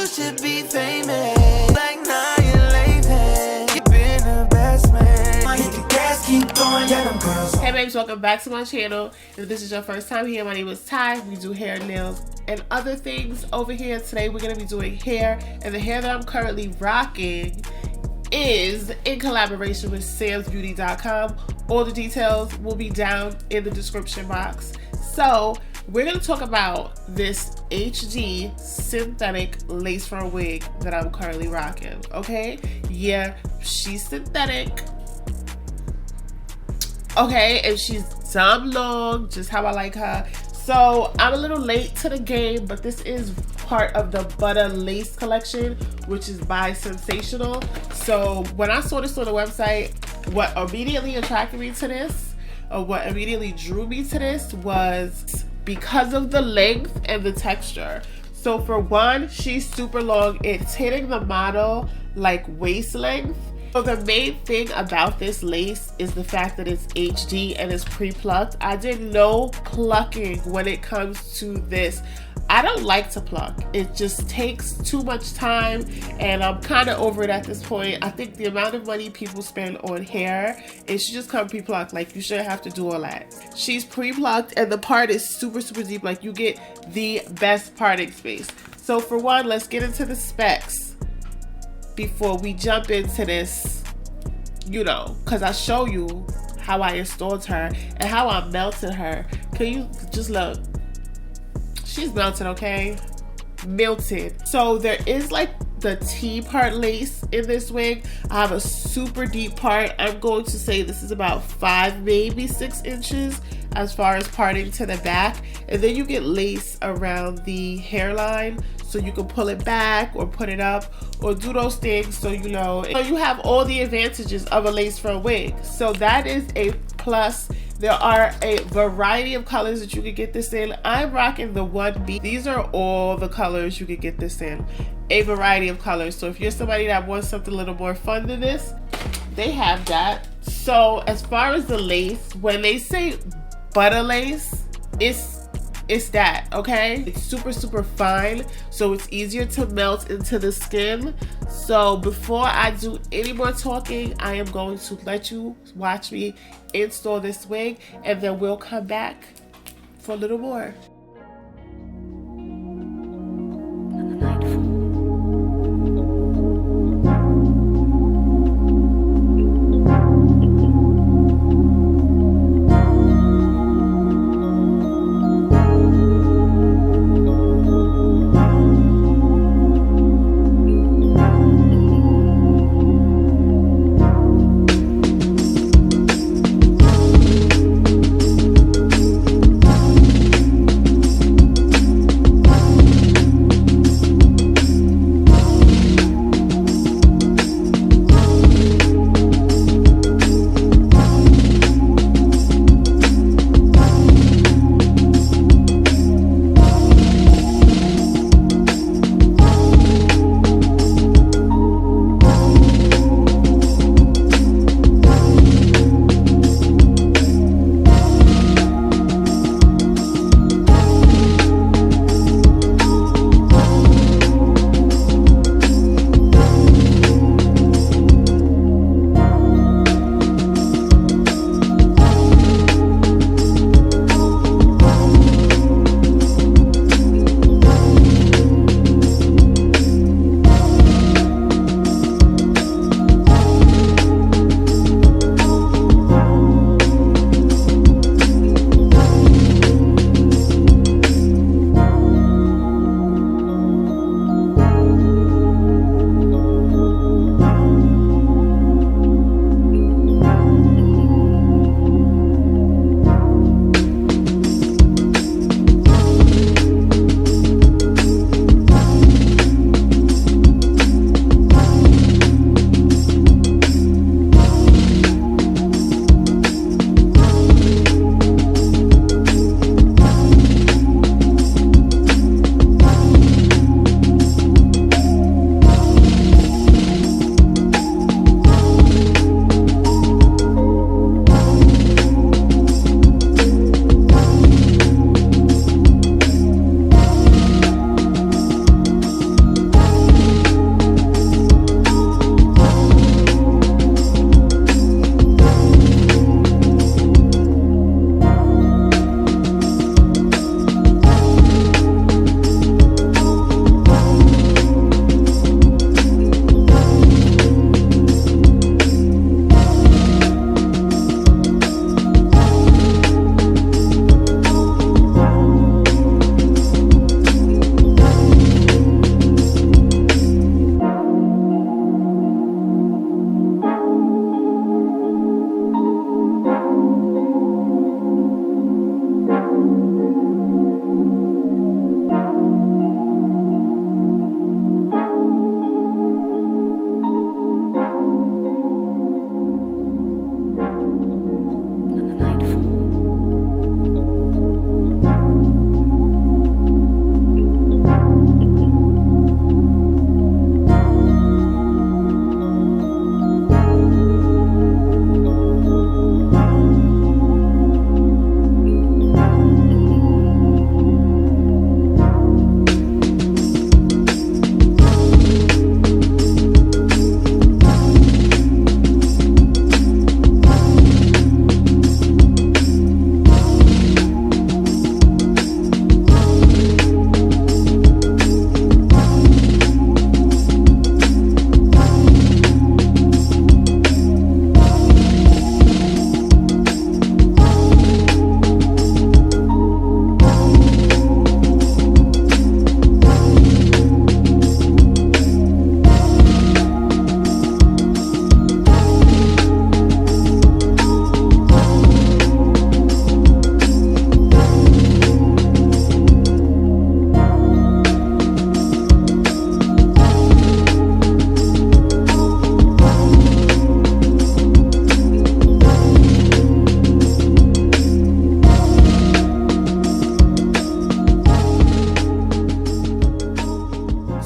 you should be famous. Like now you're lazy. You've been the best man. Hit the gas, keep going, yeah, them girls. Hey babes, welcome back to my channel. If this is your first time here, my name is Ty. We do hair, nails, and other things over here. Today we're going to be doing hair, and the hair that I'm currently rocking is in collaboration with samsbeauty.com. All the details will be down in the description box. So we're going to talk about this HD synthetic lace front wig that I'm currently rocking. Okay, yeah, she's synthetic. Okay, and she's dumb long, just how I like her. So I'm a little late to the game, but this is part of the Butta lace collection, which is by Sensationnel. So when I saw this on the website, what immediately attracted me to this, or what immediately drew me to this, was because of the length and the texture. So for one, she's super long. It's hitting the model like waist length. So the main thing about this lace is the fact that it's HD and it's pre-plucked. I did no plucking when it comes to this. I don't like to pluck. It just takes too much time, and I'm kind of over it at this point. I think the amount of money people spend on hair, it should just come pre-plucked. Like, you shouldn't have to do all that. She's pre-plucked, and the part is super, super deep. Like, you get the best parting space. So for one, let's get into the specs before we jump into this, you know, because I show you how I installed her and how I melted her. Can you just look? She's melted, okay? Melted. So there is like the T part lace in this wig. I have a super deep part. I'm going to say this is about 5, maybe 6 inches as far as parting to the back. And then you get lace around the hairline, so you can pull it back or put it up or do those things, so you know. So you have all the advantages of a lace front wig. So that is a plus. There are a variety of colors that you could get this in. I'm rocking the 1B. These are all the colors you could get this in. A variety of colors. So if you're somebody that wants something a little more fun than this, they have that. So as far as the lace, when they say Butta lace, it's that, okay? It's super, super fine, so it's easier to melt into the skin. So before I do any more talking, I am going to let you watch me install this wig, and then we'll come back for a little more.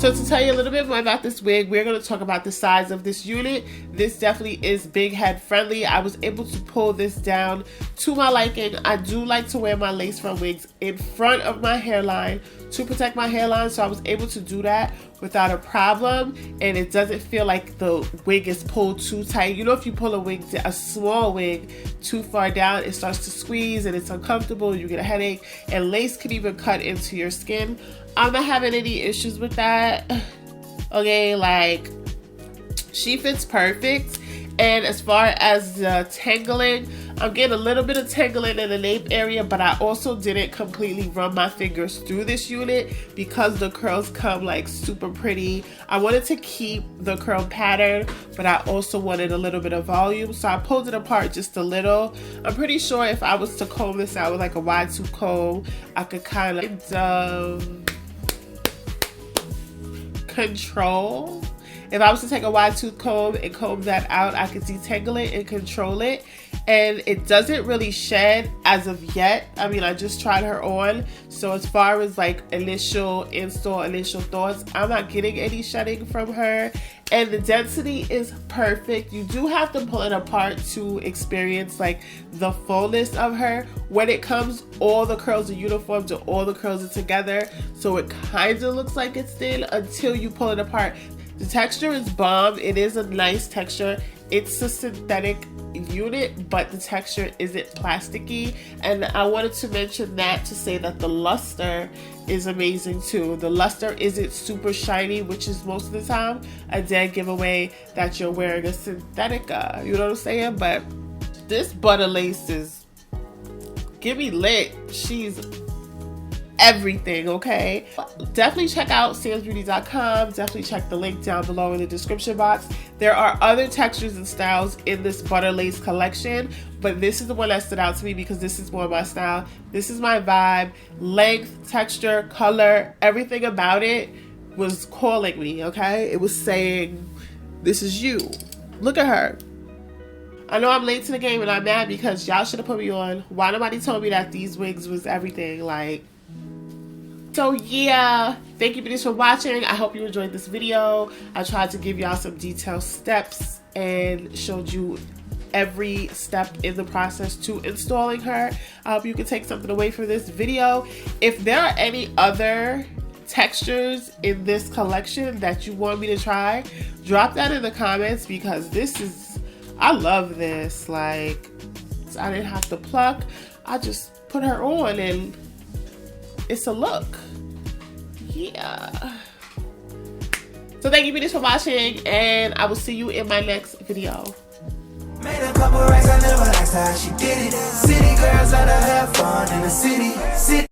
So to tell you a little bit more about this wig, we're going to talk about the size of this unit. This definitely is big head friendly. I was able to pull this down to my liking. I do like to wear my lace front wigs in front of my hairline to protect my hairline, so I was able to do that without a problem, and it doesn't feel like the wig is pulled too tight. You know, if you pull a small wig too far down, it starts to squeeze and it's uncomfortable, you get a headache, and lace can even cut into your skin. I'm not having any issues with that. Okay, like, she fits perfect. And as far as the tangling, I'm getting a little bit of tangling in the nape area, but I also didn't completely run my fingers through this unit because the curls come like super pretty. I wanted to keep the curl pattern, but I also wanted a little bit of volume, so I pulled it apart just a little. I'm pretty sure if I was to comb this out with like a wide tooth comb, I could kind of control. If I was to take a wide tooth comb and comb that out, I could detangle it and control it. And it doesn't really shed as of yet. I mean, I just tried her on. So as far as like initial install, initial thoughts, I'm not getting any shedding from her. And the density is perfect. You do have to pull it apart to experience like the fullness of her. When it comes, all the curls are uniform, so all the curls are together. So it kind of looks like it's thin until you pull it apart. The texture is bomb. It is a nice texture. It's a synthetic unit, but the texture isn't plasticky. And I wanted to mention that to say that the luster is amazing too. The luster isn't super shiny, which is most of the time a dead giveaway that you're wearing a synthetic, you know what I'm saying? But this Butta lace is, give me lit. She's everything, okay? Definitely check out samsbeauty.com. Definitely check the link down below in the description box. There are other textures and styles in this Butta lace collection, but this is the one that stood out to me because this is more my style. This is my vibe. Length, texture, color, everything about it was calling me, okay? It was saying, this is you. Look at her. I know I'm late to the game and I'm mad because y'all should have put me on. Why nobody told me that these wigs was everything? Like, so yeah, thank you beauties for watching. I hope you enjoyed this video. I tried to give y'all some detailed steps and showed you every step in the process to installing her. I hope you can take something away from this video. If there are any other textures in this collection that you want me to try, drop that in the comments because this is, I love this. Like, I didn't have to pluck. I just put her on and it's a look. Yeah. So thank you beauties for watching, and I will see you in my next video. Made a couple racks, I never asked how she did it. City girls out to have fun in the city.